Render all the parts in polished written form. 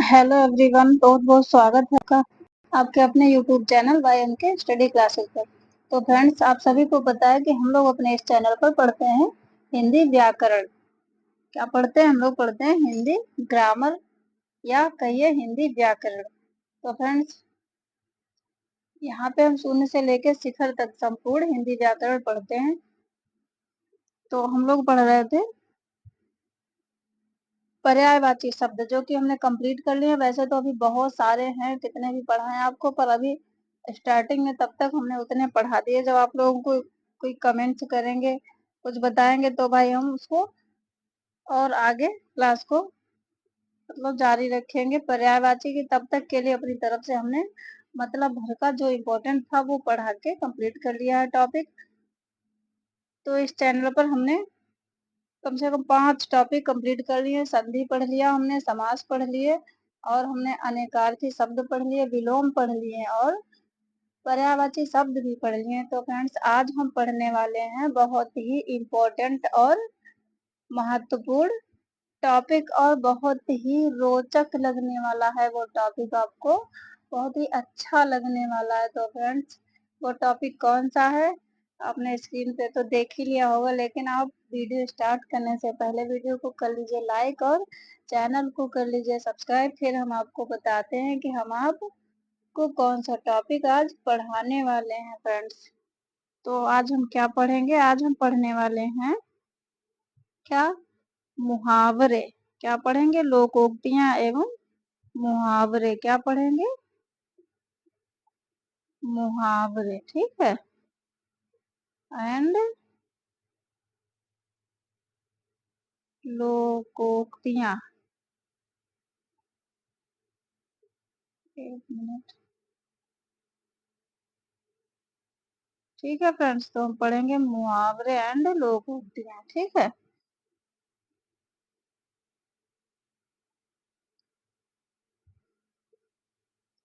Hello everyone, बहुत बहुत स्वागत है आपका आपके अपने यूट्यूब चैनल वाई के स्टडी क्लासेस पर। तो फ्रेंड्स, आप सभी को पता है कि हम लोग अपने इस चैनल पर पढ़ते हैं हिंदी व्याकरण। क्या पढ़ते हैं? हम लोग पढ़ते हैं हिंदी ग्रामर, या कहिए हिंदी व्याकरण। तो फ्रेंड्स, यहाँ पे हम शून्य से लेकर शिखर तक संपूर्ण हिंदी व्याकरण पढ़ते हैं। तो हम लोग पढ़ रहे थे पर्यायवाची शब्द, जो कि हमने कंप्लीट कर लिए। वैसे तो अभी बहुत सारे हैं, कितने भी पढ़ाएं आपको, पर अभी स्टार्टिंग में तब तक हमने उतने पढ़ा दिए। जब आप लोगों को कोई कमेंट्स करेंगे, कुछ बताएंगे, तो भाई हम उसको और आगे क्लास को मतलब जारी रखेंगे। पर्यायवाची की तब तक के लिए अपनी तरफ से हमने मतलब भर का जो इम्पोर्टेंट था वो पढ़ा के कंप्लीट कर लिया है टॉपिक। तो इस चैनल पर हमने कम से कम 5 टॉपिक कंप्लीट कर लिए। संधि पढ़ लिया हमने, समास पढ़ लिए, और हमने अनेकार्थी शब्द पढ़ लिए, विलोम पढ़ लिए, और पर्यायवाची शब्द भी पढ़ लिए। तो फ्रेंड्स, आज हम पढ़ने वाले हैं बहुत ही इम्पोर्टेंट और महत्वपूर्ण टॉपिक, और बहुत ही रोचक लगने वाला है वो टॉपिक, आपको बहुत ही अच्छा लगने वाला है। तो फ्रेंड्स, वो टॉपिक कौन सा है आपने स्क्रीन पे तो देख ही लिया होगा, लेकिन आप वीडियो स्टार्ट करने से पहले वीडियो को कर लीजिए लाइक और चैनल को कर लीजिए सब्सक्राइब। फिर हम आपको बताते हैं कि हम आपको कौन सा टॉपिक आज पढ़ाने वाले हैं फ्रेंड्स। तो आज हम क्या पढ़ेंगे? आज हम पढ़ने वाले हैं क्या? मुहावरे। क्या पढ़ेंगे? लोकोक्तियां एवं मुहावरे। क्या पढ़ेंगे? मुहावरे, ठीक है। एंड लोकोक्तियां। एक मिनट, ठीक है फ्रेंड्स। तो हम पढ़ेंगे मुहावरे एंड लोकोक्तियां, ठीक है।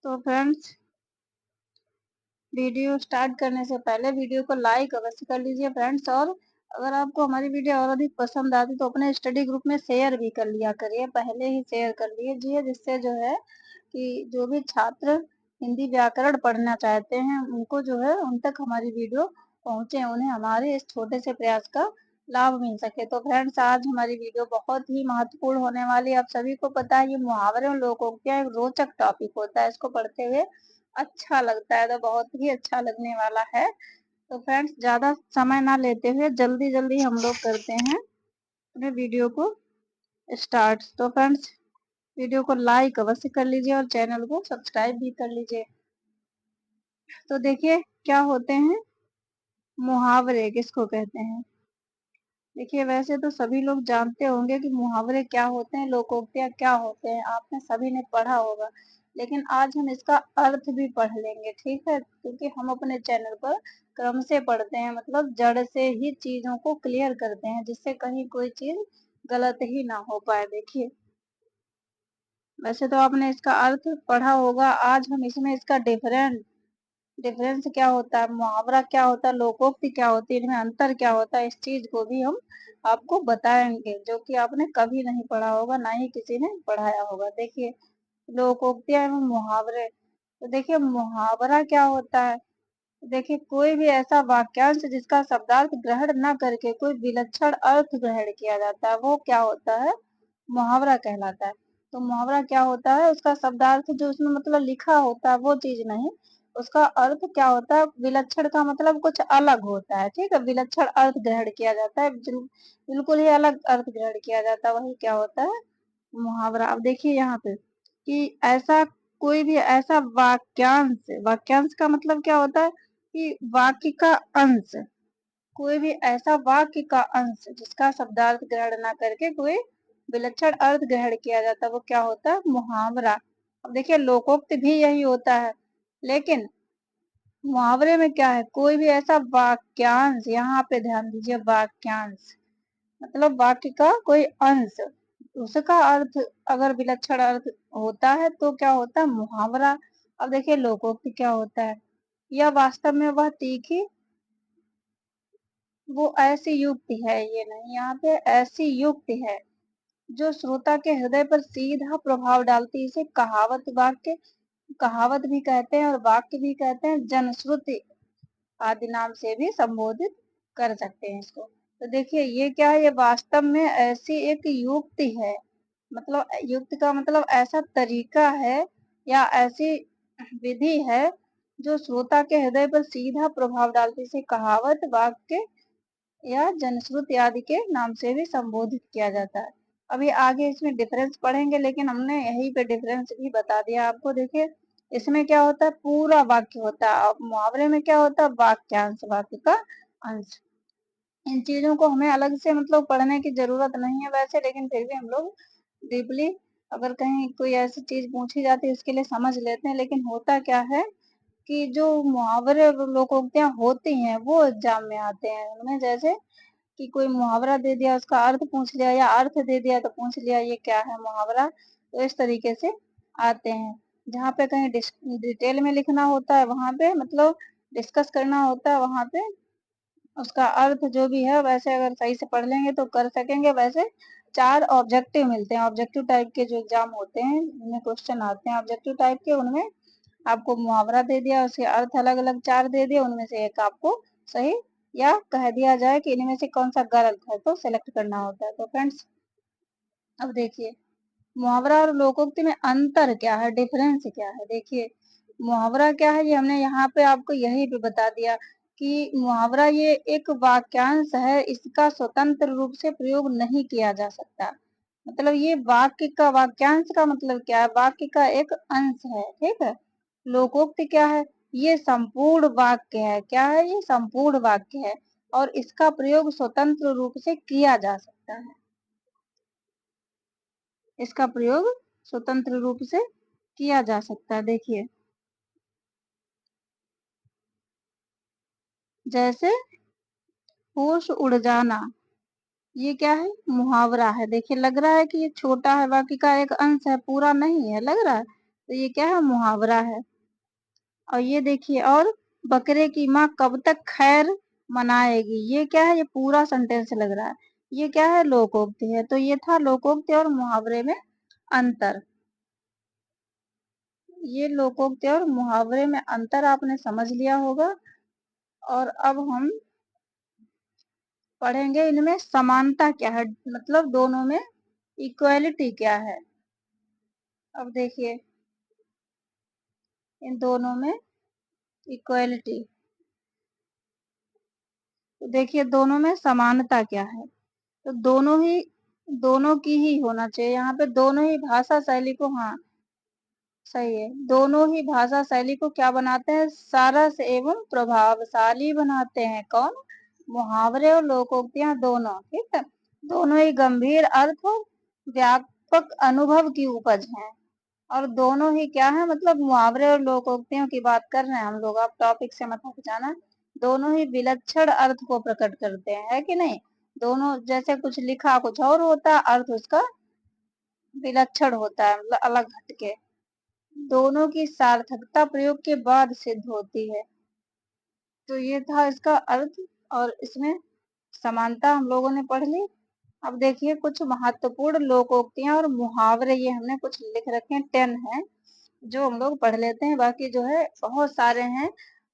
तो फ्रेंड्स, वीडियो स्टार्ट करने से पहले वीडियो को लाइक अवश्य कर लीजिए फ्रेंड्स, और अगर आपको हमारी वीडियो और अधिक पसंद आती तो अपने स्टडी ग्रुप में शेयर भी कर लिया करिए। पहले ही शेयर कर लीजिए, जिससे जो है कि जो भी छात्र हिंदी व्याकरण पढ़ना चाहते हैं उनको जो है उन तक हमारी वीडियो पहुंचे, उन्हें हमारे इस छोटे से प्रयास का लाभ मिल सके। तो फ्रेंड्स, आज हमारी वीडियो बहुत ही महत्वपूर्ण होने वाली है। आप सभी को पता है ये मुहावरे और लोकोक्तियां एक रोचक टॉपिक होता है, इसको पढ़ते हुए अच्छा लगता है, तो बहुत ही अच्छा लगने वाला है। तो फ्रेंड्स, ज्यादा समय ना लेते हुए जल्दी जल्दी हम लोग करते हैं अपने वीडियो को स्टार्ट। तो फ्रेंड्स, वीडियो को लाइक अवश्य कर लीजिए और चैनल को सब्सक्राइब भी कर लीजिए। तो देखिए क्या होते हैं मुहावरे, किसको कहते हैं। देखिए, वैसे तो सभी लोग जानते होंगे कि मुहावरे क्या होते हैं, लोकोक्तियां क्या होते हैं, आपने सभी ने पढ़ा होगा। लेकिन आज हम इसका अर्थ भी पढ़ लेंगे, ठीक है, क्योंकि हम अपने चैनल पर क्रम से पढ़ते हैं, मतलब जड़ से ही चीजों को क्लियर करते हैं, जिससे कहीं कोई चीज गलत ही ना हो पाए। देखिए, वैसे तो आपने इसका अर्थ पढ़ा होगा, आज हम इसमें इसका डिफरेंस क्या होता है, मुहावरा क्या होता है, लोकोक्ति क्या होती है, इनमें अंतर क्या होता है, इस चीज को भी हम आपको बताएंगे, जो कि आपने कभी नहीं पढ़ा होगा, ना ही किसी ने पढ़ाया होगा। देखिए, लोकोक्तियां एवं मुहावरे। तो देखिए, मुहावरा क्या होता है। देखिए, कोई भी ऐसा वाक्यांश जिसका शब्दार्थ ग्रहण न करके कोई विलक्षण अर्थ ग्रहण किया जाता है, वो क्या होता है? मुहावरा कहलाता है। तो मुहावरा क्या होता है? उसका शब्दार्थ जो उसमें मतलब लिखा होता है वो चीज नहीं, उसका अर्थ क्या होता है? विलक्षण का मतलब कुछ अलग होता है, ठीक है। विलक्षण अर्थ ग्रहण किया जाता है, बिल्कुल ही अलग अर्थ ग्रहण किया जाता है, वही क्या होता है? मुहावरा। अब देखिए यहाँ पे कि ऐसा कोई भी ऐसा वाक्यांश, वाक्यांश का मतलब क्या होता है कि वाक्य का अंश, कोई भी ऐसा वाक्य का अंश जिसका शब्दार्थ ग्रहण ना करके कोई विलक्षण अर्थ ग्रहण किया जाता है, वो क्या होता है? मुहावरा। अब देखिए, लोकोक्त भी यही होता है, लेकिन मुहावरे में क्या है? कोई भी ऐसा वाक्यांश, यहाँ पे ध्यान दीजिए, वाक्यांश मतलब वाक्य का कोई अंश, उसका अर्थ अगर विलक्षण अर्थ होता है तो क्या होता है? मुहावरा। अब देखिए, लोकोक्ति क्या होता है? यह वास्तव में वह तीखी, वो ऐसी युक्ति है, ये नहीं, यहाँ पे ऐसी युक्ति है जो श्रोता के हृदय पर सीधा प्रभाव डालती है, इसे कहावत वाक्य, कहावत भी कहते हैं और वाक्य भी कहते हैं, जनश्रुति आदि नाम से भी संबोधित कर सकते हैं इसको। तो देखिए ये क्या है, ये वास्तव में ऐसी एक युक्ति है, मतलब युक्ति का मतलब ऐसा तरीका है या ऐसी विधि है जो श्रोता के हृदय पर सीधा प्रभाव डालती है। इसे कहावत वाक्य या जनश्रुति आदि के नाम से भी संबोधित किया जाता है। अभी आगे इसमें डिफरेंस पढ़ेंगे, लेकिन हमने यहीं पे डिफरेंस भी बता दिया आपको। देखिए इसमें क्या होता है, पूरा वाक्य होता है, और मुहावरे में क्या होता है, वाक्यांश, वाक्य का अंश। इन चीजों को हमें अलग से मतलब पढ़ने की जरूरत नहीं है वैसे, लेकिन फिर भी हम लोग डीपली अगर कहीं कोई ऐसी चीज पूछी जाती है उसके लिए समझ लेते हैं। लेकिन होता क्या है कि जो मुहावरे और लोकोक्तियां होती हैं वो एग्जाम में आते हैं उनमें, जैसे कि कोई मुहावरा दे दिया, उसका अर्थ पूछ लिया, या अर्थ दे दिया तो पूछ लिया ये क्या है मुहावरा। तो इस तरीके से आते हैं। जहाँ पे कहीं डिटेल में लिखना होता है वहां पे मतलब डिस्कस करना होता है, वहां पे उसका अर्थ जो भी है वैसे अगर सही से पढ़ लेंगे तो कर सकेंगे। वैसे 4 ऑब्जेक्टिव मिलते हैं, ऑब्जेक्टिव टाइप के जो एग्जाम होते हैं उनमें क्वेश्चन आते हैं ऑब्जेक्टिव टाइप के। उनमें आपको मुहावरा दे दिया, उसके अर्थ अलग अलग 4 दे दिए, उनमें से एक आपको सही या कह दिया जाए कि इनमें से कौन सा गलत है तो सेलेक्ट करना होता है। तो फ्रेंड्स अब देखिए मुहावरा और लोकोक्ति में अंतर क्या है, डिफरेंस क्या है। देखिए मुहावरा क्या है, ये हमने यहाँ पे आपको यही पे बता दिया कि मुहावरा ये एक वाक्यांश है, इसका स्वतंत्र रूप से प्रयोग नहीं किया जा सकता। मतलब ये वाक्य का, वाक्यांश का मतलब क्या है, वाक्य का एक अंश है, ठीक है। लोकोक्ति क्या है, ये संपूर्ण वाक्य है। क्या है, ये संपूर्ण वाक्य है और इसका प्रयोग स्वतंत्र रूप से किया जा सकता है। इसका प्रयोग स्वतंत्र रूप से किया जा सकता है। देखिए जैसे होश उड़ जाना, ये क्या है, मुहावरा है। देखिए लग रहा है कि ये छोटा है, वाक्य का एक अंश है, पूरा नहीं है, लग रहा है, तो ये क्या है, मुहावरा है। और ये देखिए, और बकरे की माँ कब तक खैर मनाएगी, ये क्या है, ये पूरा सेंटेंस लग रहा है, ये क्या है, लोकोक्ति है। तो ये था लोकोक्ति और मुहावरे में अंतर। ये लोकोक्ति और मुहावरे में अंतर आपने समझ लिया होगा। और अब हम पढ़ेंगे इनमें समानता क्या है, मतलब दोनों में इक्वालिटी क्या है। अब देखिए इन दोनों में इक्वालिटी, तो देखिए दोनों में समानता क्या है। तो दोनों की ही होना चाहिए, यहाँ पे दोनों ही भाषा शैली को, हाँ सही है, दोनों ही भाषा शैली को क्या बनाते हैं, सरस एवं प्रभावशाली बनाते हैं। कौन, मुहावरे और लोकोक्तियां दोनों, ठीक है। दोनों ही गंभीर अर्थ और व्यापक अनुभव की उपज हैं। और दोनों ही क्या है, मतलब मुहावरे और लोकोक्तियों की बात कर रहे हैं हम लोग, आप टॉपिक से मत हट जाना। दोनों ही विलक्षण अर्थ को प्रकट करते हैं, है कि नहीं। दोनों जैसे कुछ लिखा कुछ और होता है, अर्थ उसका विलक्षण होता है, मतलब अलग हटके। दोनों की सार्थकता प्रयोग के बाद सिद्ध होती है। तो ये था इसका अर्थ, और इसमें समानता हम लोगों ने पढ़ ली। अब देखिए कुछ महत्वपूर्ण लोकोक्तियां और मुहावरे, ये हमने कुछ लिख रखे हैं, 10 है जो हम लोग पढ़ लेते हैं। बाकी जो है बहुत सारे हैं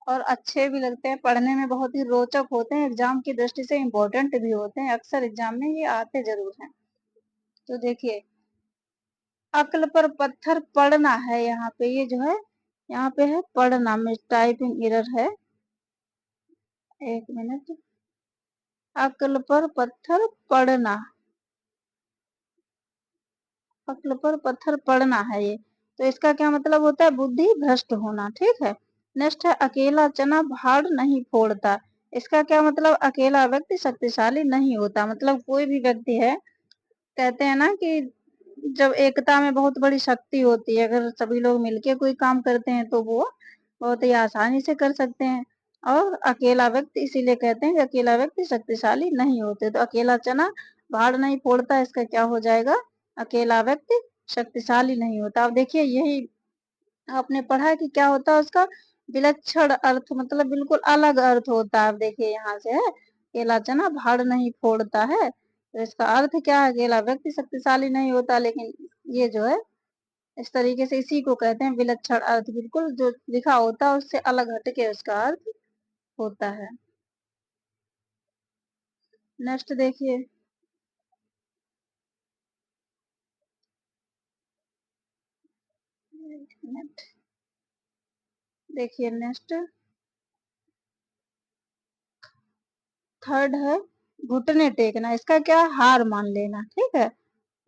और अच्छे भी लगते हैं पढ़ने में, बहुत ही रोचक होते हैं, एग्जाम की दृष्टि से इम्पोर्टेंट भी होते हैं, अक्सर एग्जाम में ये आते जरूर हैं। तो देखिए अक्ल पर पत्थर पड़ना है, यहाँ पे ये जो है, यहाँ पे है पढ़ना में टाइपिंग एरर है, एक मिनट। अक्ल पर पत्थर पड़ना, अक्ल पर पत्थर पड़ना है ये, तो इसका क्या मतलब होता है, बुद्धि भ्रष्ट होना, ठीक है। नेक्स्ट है अकेला चना भाड़ नहीं फोड़ता, इसका क्या मतलब, अकेला व्यक्ति शक्तिशाली नहीं होता। मतलब कोई भी व्यक्ति है, कहते हैं ना कि जब एकता में बहुत बड़ी शक्ति होती है, अगर सभी लोग मिलके कोई काम करते हैं तो वो बहुत ही आसानी से कर सकते हैं। और अकेला व्यक्ति, इसीलिए कहते हैं कि अकेला व्यक्ति शक्तिशाली नहीं होते। तो अकेला चना भाड़ नहीं फोड़ता, इसका क्या हो जाएगा, अकेला व्यक्ति शक्तिशाली नहीं होता। अब देखिए यही आपने पढ़ा कि क्या होता है उसका विलक्षण अर्थ, मतलब बिल्कुल अलग अर्थ होता है। अब देखिए यहाँ से है, अकेला चना भाड़ नहीं फोड़ता है, तो इसका अर्थ क्या है? अकेला व्यक्ति शक्तिशाली नहीं होता, लेकिन ये जो है इस तरीके से इसी को कहते हैं विलक्षण अर्थ। बिल्कुल जो लिखा होता है उससे अलग हटके उसका अर्थ होता है। नेक्स्ट देखिए, एक मिनट, देखिए नेक्स्ट थर्ड है घुटने टेकना। इसका क्या है? हार मान लेना। ठीक है,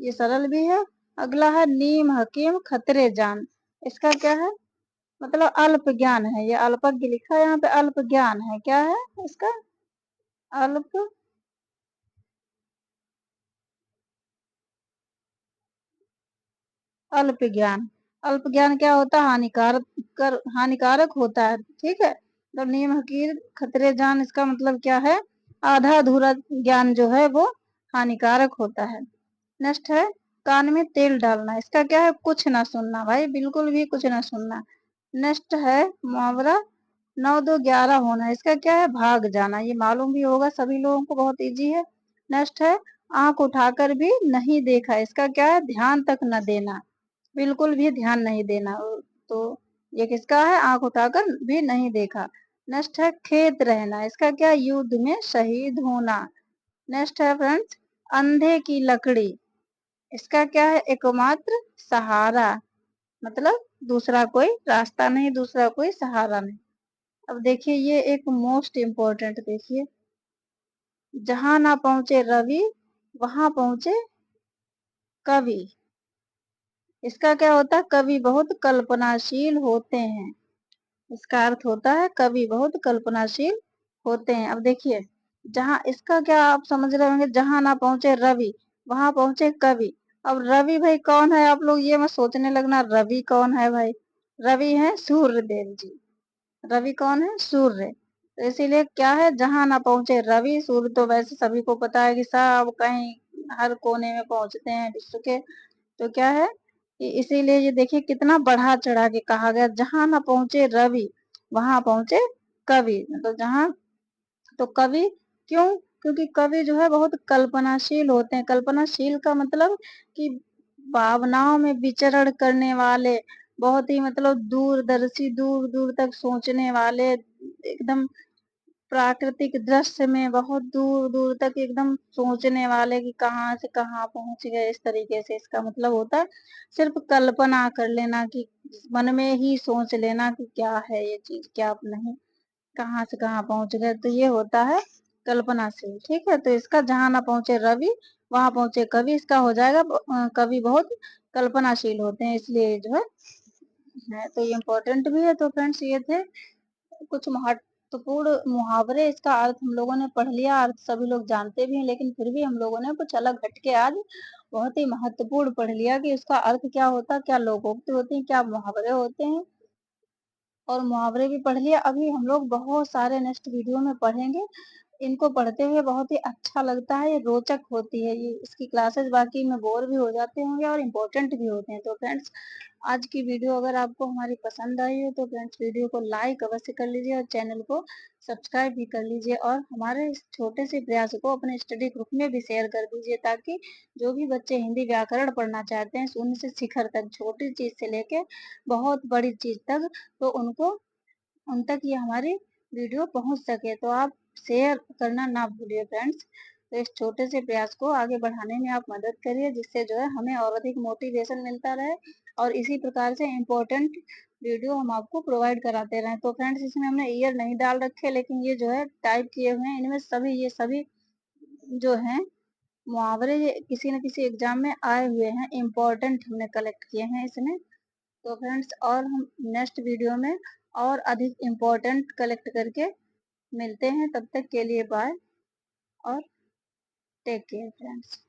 ये सरल भी है। अगला है नीम हकीम खतरे जान। इसका क्या है? मतलब अल्प ज्ञान है। ये अल्पज्ञ लिखा है यहाँ पे, अल्प ज्ञान है। क्या है इसका? अल्प अल्प ज्ञान। अल्प ज्ञान क्या होता है? हानिकारक होता है। ठीक है, तो नीम हकीर खतरे जान, इसका मतलब क्या है? आधा अधूरा ज्ञान जो है वो हानिकारक होता है। नेक्स्ट है कान में तेल डालना। इसका क्या है? कुछ ना सुनना भाई, बिल्कुल भी कुछ ना सुनना। नेक्स्ट है मुहावरा 9 2 11 होना। इसका क्या है? भाग जाना। ये मालूम भी होगा सभी लोगों को, बहुत इजी है। नेक्स्ट है आंख उठाकर भी नहीं देखा। इसका क्या है? ध्यान तक न देना, बिल्कुल भी ध्यान नहीं देना। तो ये किसका है? आंख उठाकर भी नहीं देखा। नेक्स्ट है खेत रहना। इसका क्या? युद्ध में शहीद होना। नेक्स्ट है फ्रेंड्स अंधे की लकड़ी। इसका क्या है? एकमात्र सहारा, मतलब दूसरा कोई रास्ता नहीं, दूसरा कोई सहारा नहीं। अब देखिए ये एक मोस्ट इम्पोर्टेंट, देखिए जहां ना पहुंचे रवि वहां पहुंचे कवि। इसका क्या होता है? कवि बहुत कल्पनाशील होते हैं। इसका अर्थ होता है कवि बहुत कल्पनाशील होते हैं। अब देखिए जहां, इसका क्या आप समझ रहे होंगे, जहां ना पहुंचे रवि वहां पहुंचे कवि। अब रवि भाई कौन है? आप लोग ये मत सोचने लगना रवि कौन है भाई। रवि है सूर्य देव जी। रवि कौन है? सूर्य। तो इसीलिए क्या है? जहां ना पहुंचे रवि, सूर्य तो वैसे सभी को पता है कि सब कहीं हर कोने में पहुंचते हैं विश्व के। तो क्या है कि इसीलिए ये देखिए कितना बढ़ा चढ़ा के कहा गया, जहां ना पहुंचे रवि वहां पहुंचे कवि। तो जहां, तो कवि क्यों? क्योंकि कवि जो है बहुत कल्पनाशील होते हैं। कल्पनाशील का मतलब कि भावनाओं में विचरण करने वाले, बहुत ही मतलब दूरदर्शी, दूर दूर तक सोचने वाले, एकदम प्राकृतिक दृश्य में बहुत दूर दूर तक एकदम सोचने वाले कि कहाँ से कहाँ पहुंच गए। इस तरीके से इसका मतलब होता है सिर्फ कल्पना कर लेना, कि मन में ही सोच लेना कि क्या है ये चीज, क्या नहीं, कहाँ से कहाँ पहुंच गए। तो ये होता है कल्पना से। ठीक है, तो इसका जहां ना पहुंचे रवि वहां पहुंचे कवि, इसका हो जाएगा कवि बहुत कल्पनाशील होते हैं, इसलिए जो है तो ये इम्पोर्टेंट भी है। तो फ्रेंड्स ये थे कुछ महत्वपूर्ण मुहावरे। इसका अर्थ हम लोगों ने पढ़ लिया, अर्थ सभी लोग जानते भी हैं, लेकिन फिर भी हम लोगों ने कुछ अलग हटके आज बहुत ही महत्वपूर्ण पढ़ लिया कि इसका अर्थ क्या होता है, क्या लोकोक्ति होती है, क्या मुहावरे होते हैं, और मुहावरे भी पढ़ लिया। अभी हम लोग बहुत सारे नेक्स्ट वीडियो में पढ़ेंगे। इनको पढ़ते हुए बहुत ही अच्छा लगता है, ये रोचक होती है ये इसकी क्लासेस। बाकी में बोर भी हो जाते होंगे और इम्पोर्टेंट भी होते हैं। तो फ्रेंड्स आज की वीडियो अगर आपको हमारी पसंद आई हो तो फ्रेंड्स वीडियो को लाइक अवश्य कर लीजिए और चैनल को सब्सक्राइब भी कर लीजिए, और हमारे इस छोटे से प्रयास को अपने स्टडी ग्रुप में भी शेयर कर दीजिए, ताकि जो भी बच्चे हिंदी व्याकरण पढ़ना चाहते हैं शून्य से शिखर तक, छोटी चीज से लेके बहुत बड़ी चीज तक, तो उनको, उन तक ये हमारी वीडियो पहुंच सके। तो आप शेयर करना ना भूलिए फ्रेंड्स। तो इस छोटे से प्रयास को आगे बढ़ाने में आप मदद करिए, जिससे जो है हमें और अधिक मोटिवेशन मिलता रहे, और इसी प्रकार से इम्पोर्टेंट वीडियो हम आपको प्रोवाइड कराते रहें। तो फ्रेंड्स इसमें हमने ईयर नहीं डाल रखे, लेकिन ये जो है टाइप किए हुए हैं, इनमें सभी ये सभी जो हैं मुहावरे ये किसी न किसी एग्जाम में आए हुए हैं, इम्पोर्टेंट हमने कलेक्ट किए हैं इसमें। तो फ्रेंड्स और हम नेक्स्ट वीडियो में और अधिक इम्पोर्टेंट कलेक्ट करके मिलते हैं। तब तक के लिए बाय और टेक केयर फ्रेंड्स।